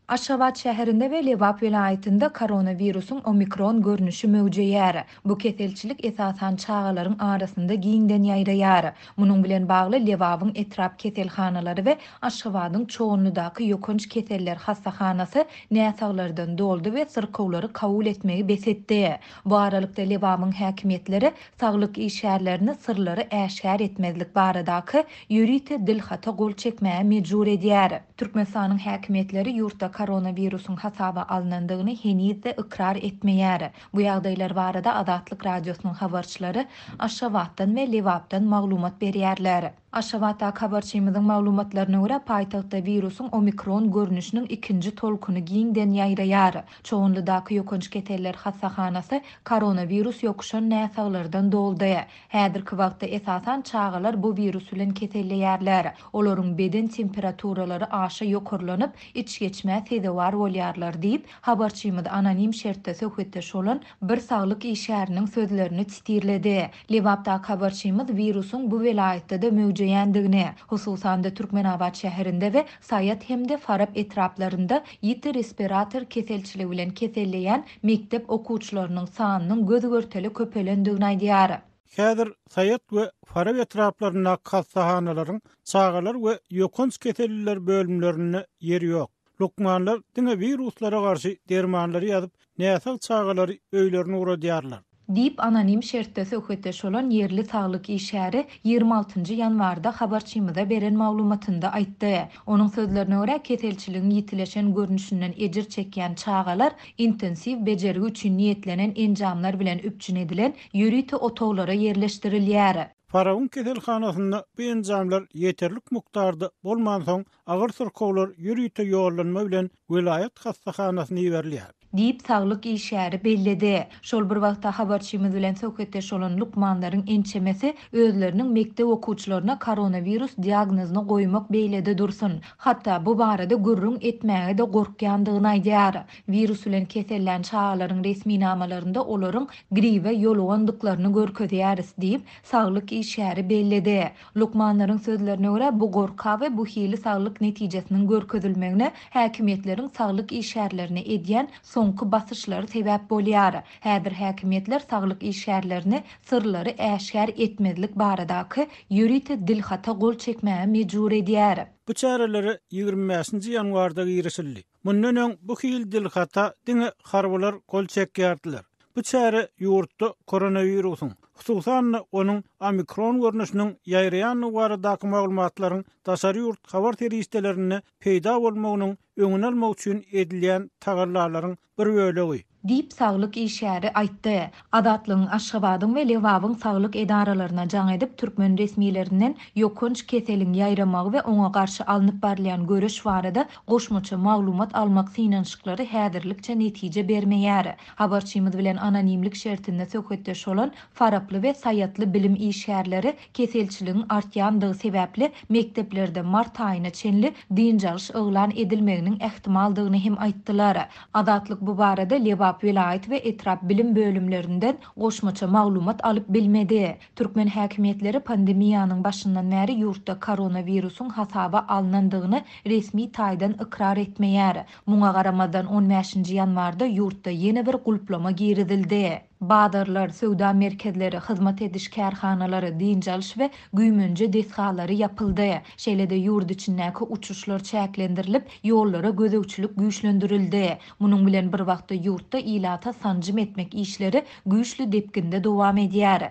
Aşgabat şäherinde we Lewap vilayetinde koronavirusun omikron görnüşi mewjudýar. Bu keselçilik esasan çağalaryň arasynda giňden ýaýraýar. Munyň bilen bagly Lewapyň etrap keselhanalary we Aşgabatyň çoğunludaky ýokunç keseller hastahanasy näsaglardan doldy we syrkawlary kabul etmegi besetdi. Bu aralykda Lewapyň häkimetleri saglyk işgärlerini sırlary äşgär etmezlik baradaky ýürite dilhata gol çekmäge mejbur edýär. Türkmenistanyň häkimetleri ýurtda koronavirusun hasaba alınandygyny henüz de ikrar etmeýär. Bu ýagdaýlar barada Adatlyk radiosynyň habarçylary Aşgabatdan we Lewapdan maglumat berýärler. Aşgabatda habarçymyzyň maglumatlaryna görä paýtagtda virusun omikron görnüşiniň ikinji tolkuny giňden ýaýraýar. Çoğunludaky ýokunç keseller hastahanasy koronavirus ýokuşan näsaglardan doldy. Häzirki wagtda esasan çağalar bu virus bilen keselleýärler. Olaryň beden temperaturalary aşa ýokurlanyp iç geçme sezewar bolýarlar diýip habarçymyz anonim şertde söhbetdeş bolan bir saglyk işgäriniň sözlerini titirledi. Lewapda habarçymyz virusun bu vilayetde de mewjudýandygyny, hususan da Türkmenabad şäherinde we Saýat hemde Farab etraplarynda ýiti respirator keselçiligi bilen keselleýän mektep okuwçylarynyň sanynyň gözgörteli köpelendigini aýdýar. Häzir Saýat we Farab etraplarynda hastahanalaryň çağalar we ýokunç keselliler bölümlerini ýeri ýok. Lukmanlar diňe viruslara garşy dermanlary ýazyp, näsal çağalary öýlerini uradýarlar. Diýip anonim şertde söhbetdeş bolan yerli saglyk işgäri 26-njy ýanwarda habarçymyza beren maglumatynda aýtdy. Onuň sözlerine görä keselçiligiň ýitileşen görnüşinden ejir çekýän çağalar intensiv bejerigi üçin niýetlenen enjamlar bilen üpçün edilen ýürite otoglara yerleşdirilýär. Faraun keselhanasynda bu enjamlar ýeterlik mukdarda bolman soň agyr syrkawlar ýürite ýollanma bilen vilayet hastahanasyna ýeberilýär. Diýip saglyk işgäri belledi. Şol bir wagtda habarçymyz bilen söhbetdeş bolan lukmanlaryň ençemesi özleriniň mektep okuwçylaryna koronavirus diagnozyny goýmak beýlede dursun. Hatda bu barada gürrüň etmäge de gorkýandygyny aýdýar. Virus bilen kesellen çağalaryň resmi namalarynda olaryň gripe ýolgandyklaryny görkezýäris diýip saglyk işgäri belledi. Lukmanlaryň sözlerine görä bu gorka we bu hili saglyk netijesiniň görkezilmegine häkimetleriň saglyk işgärlerini edýän soňky basyşlary sebäp bolýar. Häzir häkimetler saglyk işgärlerini sırlary äşgär etmezlik baradaky ýürite dilhata gol çekmäge mejbur edýär. Bu çäreleri 25-nji ýanwarda girişildi. Mundan öň bu hil dilhata diňe harbalar gol çekýärdiler. Bu çäre ýurtda koronavirusyň, hususan onuň omikron görnüşiniň ýaýraýan baradaky maglumatlaryň daşary ýurt habar teristelerini peýda bolmagynyň öňüne almak üçin edilýän tagarlarlaryň bir bölegi. Diýip saglyk işgäri aýtdy. Adatlyň Aşgabatyň we Lewapyň saglyk edaralaryna jaň edip türkmen resmiýetlerinden ýokunç keseliň ýaýramagy we oňa garşy alınıp barlayan görüş barada goşmaça maglumat almak synanşyklary häzirlikçe netije bermeýär. Habarçymyz bilen anonimlik şertinde söhbetdeş bolan Faraply we Saýatly bilim işgärleri keselçiligiň artýandygy sebäpli mekteplerde mart aýyna çenli diňjalş öňlan edilmeginiň ähtimaldygyny hem aýtdylar. Adatlyk bu barada Lewap vilayet we etrap bilim bölümlerinden goşmaça maglumat alyp bilmedi. Türkmen häkimetleri pandemiýanyň başyndan bäri ýurtda koronavirusun hasaba alınandygyny resmi taýdan ikrar etmeýär. Muňa garamadan 15-nji ýanwarda ýurtda ýene bir gulplama giridildi. Badarlar, söwda merkezleri, hyzmat ediş kärhanalary, diňjalş we güýmenje deshalary ýapyldy. Şeýlede ýurt içindäki uçuşlar çäklendirilip, ýollara gözegçilik güýçlendirildi. Munyň bilen bir wagtda ýurtda ilata sanjym etmek işleri güýçli depkinde dowam edýär.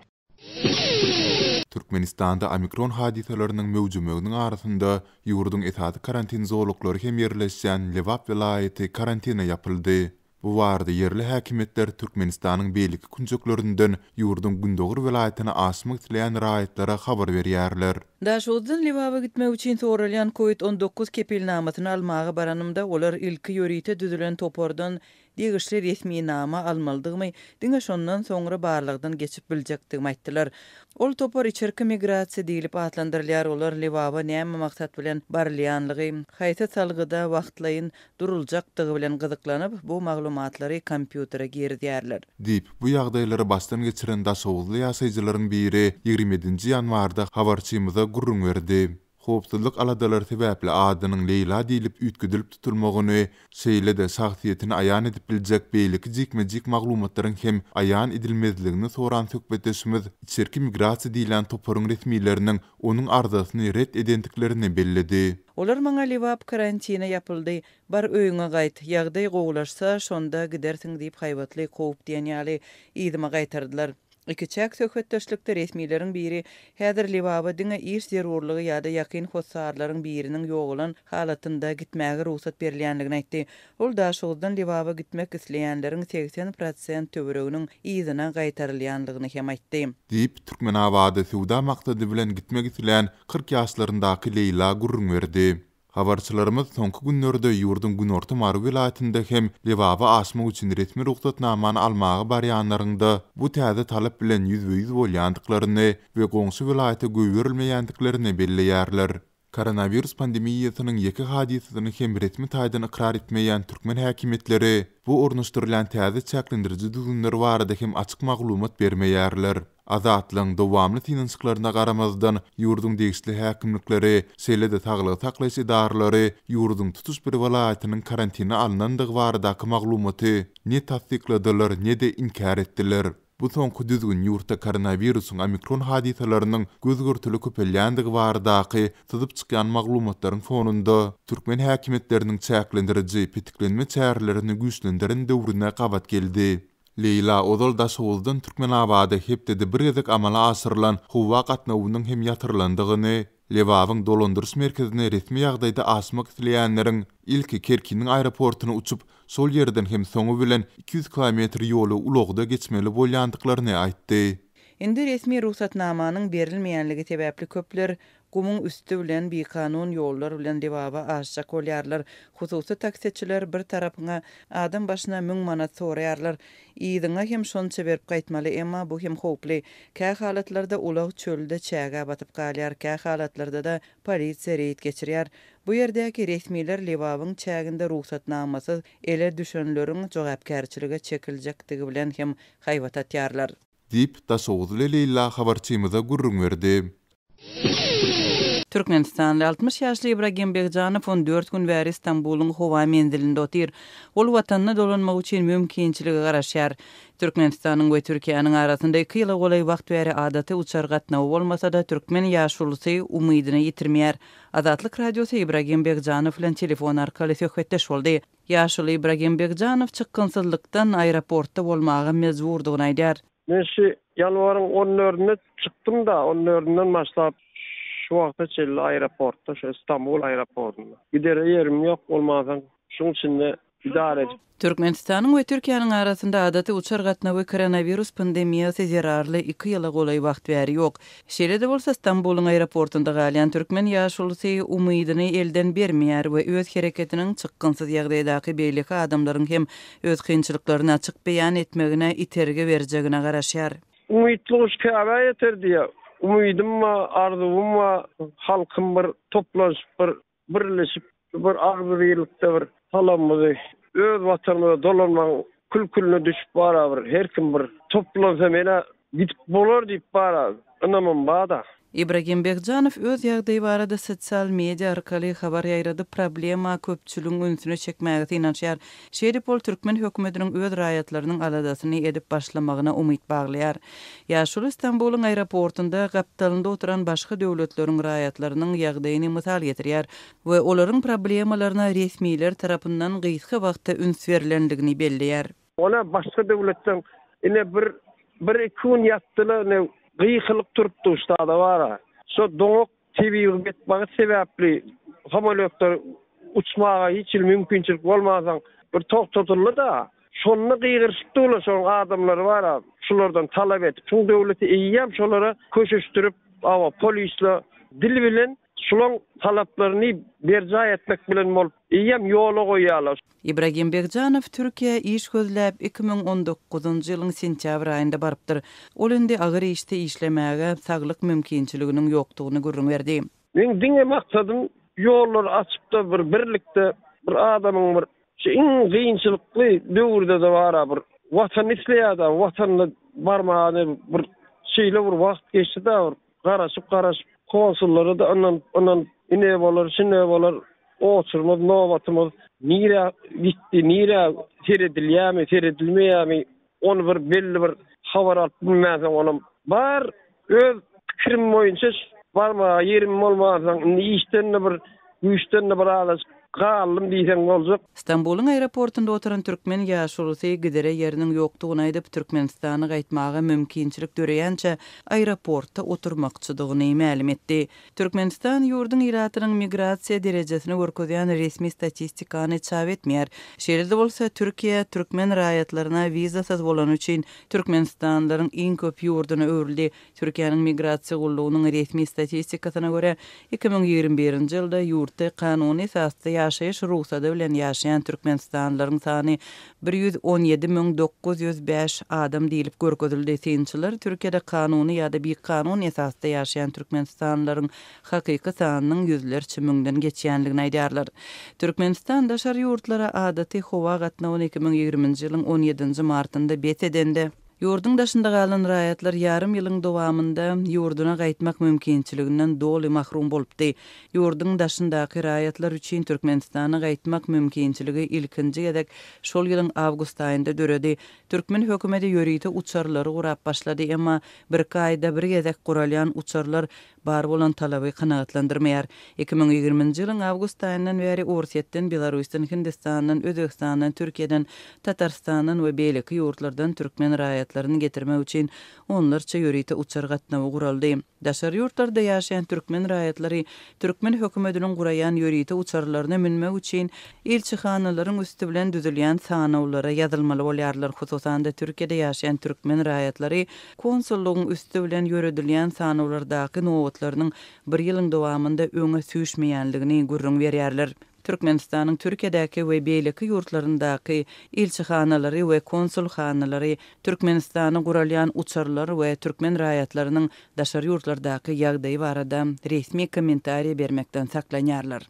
Türkmenistanda omikron hadisalarynyň mewjudmeginiň arasynda ýurduň esasy karantin zorluklary hem ýerleşýän Lewap vilayeti karantina ýapyldy. Bu warda yerli häkimetler Türkmenistanyň beýleki kunjuklaryndan ýurdun Gündoğur vilayetine aşmak dileýän raýatlara habar berýärler. Daşozdun Lewap'a gitmek üçin sorulýan COVID-19 kepilnamasyny almagy baranymda olar ilki ýörite düzülen topordan diýişli resmi nama almalydygymy, diňe şondan soňra barlygdan geçip biljekdigimi aýtdylar. Ol topor içerki migrasiýa diýilip atlandyrylýar. Olar Lewap'a näme maksat bilen barlýanlygy, haýta salgyda wagtlaýyn duruljakdygy bilen gyzyklanyp, bu maglumatlary kompýutera girdýärler. Diýip bu ýagdaýlary başdan geçiren daşowuzly ýaşaýjylaryň biri 27-nji ýanwarda habarçymyza gurrun berdi. howpsuzlyk aladalar sebäpli adynyň Leyla diýilip üýtgüdülip tutulmagyny, şeýle de şahsiýetini aýan edip biljek beýleki jikmejik maglumatlaryň hem aýan edilmezligini soran söhbetdeşimiz içerki migrasiýa diýilen toparyň resmiýetleriniň onuň arzasyny ret edendiklerini bellidi. Olar maňa lewap karantina yapyldy. Bar öýüňe gaýt. Ýagdaý gowulaşsa şonda gidersiň diýip haýbatly howp diýen ýaly ýygyma gaýtardylar. İki çak söhbetdeşlikde resmiýetlerin biri häzir lewaba diňe iş zerurlygy ýa-da ýakyn hossarlaryň biriniň ýogulan halatynda gitmäge ruhsat berilýändigini aýtdy. Ol da şoldan lewaba gitmek isleýänleriň 80% töwereginiň ýygyna gaýtarylýandygyny hem aýtdy. Diýip Türkmenabada suwda maksady bilen gitmek isleýän 40 ýaşlaryndaky Leyla gurrun berdi. Habarçylarymyz soňky günlerde ýurdun günorta Mary vilayatynda hem lewaba aşmak üçin resmi ruhsatnamany almagy barýanlarynda bu täze talap bilen ýüzbe-ýüz bolýandyklaryny we goňşy vilayata göýberilmeýändiklerini belleýärler. Koronavirus pandemiýasynyň ýeki hadisyny hem resmi taýdan ikrar etmeýän türkmen häkimetleri bu ornaşdyrylan täze çäklendiriji düzünler barada hem açyk maglumat bermeýärler. Azatlyň dowamly tinçlyklaryna garamazdan ýurdun degişli häkimlikleri, şeýle-de saglyk saklaýyş idaralary ýurdun tutuş bir welaýatynyň karantina alnandygy baradaky maglumaty ne tasdikladylar, ne de inkar etdiler. Bu soňky düzgün ýurtda koronawirusyň omikron hadisalarynyň gözgörtüli köpelýändigi baradaky tyzyp çykýan maglumatlaryň fonunda türkmen häkimetleriniň çäklendiriji pitiklenme çärelerini güýçlendiren döwrüne gabat geldi. Leyla Odol Daşowuldan Türkmenabada hepdede bir gezek amala asyrylan howa gatnawynyň hem ýatyrlandygyny, lewabyň dolandyrys merkezine resmi ýagdaýda aşmak isleýänleriň ilki Kerkiniň aeroportuny uçup sol ýerden hem soňu bilen 200 kilometr ýoly ulagda geçmeli bolýandyklaryny aýtdy. Indi resmi ruhsatnamanyň berilmeýänligi sebäpli köpler gumuň üstü bilen bir kanun ýollar bilen lewaba aşjak bolýarlar. Hususy taksiçiler bir tarapyna adam başyna 1000 manat soraýarlar. Ýygyňa hem şonça berip gaýtmaly, emma bu hem howply. Kä halatlarda ulag çölde çäge batyp galýar, kä halatlarda da polisiýa reýt geçirýär. Bu ýerdäki resmiýetler lewabyň çäginde ruhsatnamasy ele düşenleriň jogapkärçiligi çekiljekdigi bilen hem haýbat atýarlar. Diýip Daşowul Leyla habarçymyza gurrun berdi. Türkmenistanly 60 ýaşly Ibragim Begjanow 14 gün bäri Istanbulyň howa menzilinde otyr. Ol watanyna dolanmak üçin mümkinçiligi garaşýar. Türkmenistanyň we Türkiýanyň arasynda 2 ýyla golay wagt bäri adaty uçar gatnawy bolmasa da türkmen ýaşulusy umydyny ýitirmeýär. Azatlyk radiosy Ibragim Begjanow bilen telefon arkaly söhbetdeş boldy. Ýaşuly Ibragim Begjanow çykgynsyzlykdan aeroportda bolmagy mezburdygyny aýdýar. Men şu ýanwaryň 14-nde çykdym da 14-den başlap şu wagta çelli aeroportda, şu İstanbul aeroportunda. Gider ýerim ýok bolmadan şuň içinde idare edip. Türkmenistanyň we Türkiýanyň arasynda adaty uçar gatnawy koronavirus pandemiýasy zerarly 2 ýyla golay wagt bäri ýok. Şeýle-de bolsa Istanbulyň aeroportunda galýan türkmen ýaşulusy umydyny elden bermeýär we öz hereketiniň çykgynsyz ýagdaýdaky beýleki adamlaryň hem öz kynçylyklaryny açyk beýan etmegine iterge berjegine garaşýar. Umytlyk käbä ýeter diýär. Umydym ma, arzum ma, halkym bir toplaşyp birleşip bir agzyrlykda bir salamly öz watanyna dolanmak külkülüne düşüp barar. Her kim bir toplansa mene gidip bolar diýip barar. Anamam bada. Ibragim Begjanow öz ýagdaýy barada sosial media arkaly habar ýaýradyp problema köpçüligiň ünsüne çekmäge inanýar. Şeýdepol türkmen hökümetiniň öz raýatlarynyň aladasyny edip başlamagyna umyt baglaýar. Ýaşul Istanbulyň aeroportunda gapdalynda oturan başga döwletleriň raýatlarynyň ýagdaýyny mysal getirýär we olaryň problemalaryna resmiýetler tarapyndan gysga wagtda üns berilendigini belleýär. Ona başga döwletden ine bir iki gün ýatdylar, gıyıkılık turupdu ustada var. So doňok TV betmegi sebäpli samolyotlar uçmaga hiç mümkinçilik bolmadan bir toktatyldy da şonu gıyırşypdylar, şol adamlar var. Şulardan talap etip, şu döwleti eýýäm şolara köşüşdirip, awa polisle dil bilen şolong talaplaryny berja etmek bilen bolup eýýäm ýola goýýarlar. Ibragim Begjanow Türkiýe iş gözläp 2019-njy ýylyň sentýabr aýynda barypdyr. Ol indi agyr işte işlemäge saglyk mümkinçiliginiň ýokdugyny görüň berdi. Men diňe maksadym ýollar açypda bir birlikde bir adamyň bir iň gynçylykly döwürde de bara bir watan isleýär, watanyna barmagy bir şeýle bir wagt geçdi da garaşyp konsullary da ondan ine bolar, şine bolar, oturmaz, nobatymyz nire gitti, nire seredilýärmi, seredilmeýärmi, onu bir belli bir habar alyp bilmäsem onam bar öz pikirim boýunça barma yerim bolmasaň işden bir güýçden bir alas gallym diýsen boljak. İstanbul'un aeroportunda oturan Türkmen ýaşulusy gidere yeriniň ýokdugyny aýdyp Türkmenistana gaýtmaga mümkinçilik döreýänçe aeroportda oturmakçydygyny ma'lum etdi. Türkmenistan ýurdun iratynyň migrasiýa derejesini görkezýän resmi statistikany çap etmeýär. Şeýle bolsa Türkiýe türkmen raýatlaryna wizasyz bolan üçin Türkmenistanlaryň iň köp ýurduna öwrüldi. Türkiýanyň migrasiýa gullugynyň resmi statistikasyna görä 2021-nji ýylda ýurtda kanuny esasda ýaşaýyş ruhsady bilen ýaşaýan türkmenistanlaryň sany 117.905 adam diýilip görkezildi. Synçylar Türkiýede kanuny ýa-da bir kanun esasda ýaşaýan türkmenistanlaryň hakyky sanynyň ýüzlerçe müňden geçýänligini aýdarlar. Türkmenistan daşary ýurtlara adaty howa gatnawyny 2020-nji ýylyň 17-nji martynda bet edildi. Ýurdun daşynda galan raýatlar ýarym ýylyň dowamında ýurduna gaýtmak mümkinçiliginden doly mahrum bolupdy. Ýurdun daşyndaky raýatlar üçin Türkmenistana gaýtmak mümkinçiligi ilkinji gedek şol ýylyň awgust aýynda döredi. Türkmen hökümeti ýörite uçarlary gurap başlady, emma bir gaýda bir gedek guralýan uçarlar bar bolan talaby kanagatlandyrmaýar. 2020-nji ýylyň awgust aýyndan beri Orsiýetden, Belarusdan, Hindistandan, Özbekistandan, Türkiýeden, Tatarstandan we beýleki ýurtlardan türkmen raýatlaryny getirmek üçin onlarça ýörite uçar gatnawy guraldy. Daşary ýurtlarda ýaşaýan türkmen raýatlary türkmen hökümetiniň guraýan ýörite uçarlaryna minmek üçin elçihanalaryň üstü bilen düzülýän sanawlara ýazylmaly bolýarlar. Hususan da Türkiýede ýaşaýan türkmen raýatlary konsullugyň üstü bilen ýöredilýän sanawlardaky nowatlarynyň bir ýylyň dowamında öňe süýşmeýänligini gurrun berýärler. Türkmenistanyň Türkiýedäki we beýleki ýurtlaryndaky elçihanalary we konsulhanalary Türkmenistany guralýan uçarlar we türkmen raýatlarynyň daşary ýurtlardaky ýagdaýy barada resmi kommentariýa bermekden saklanýarlar.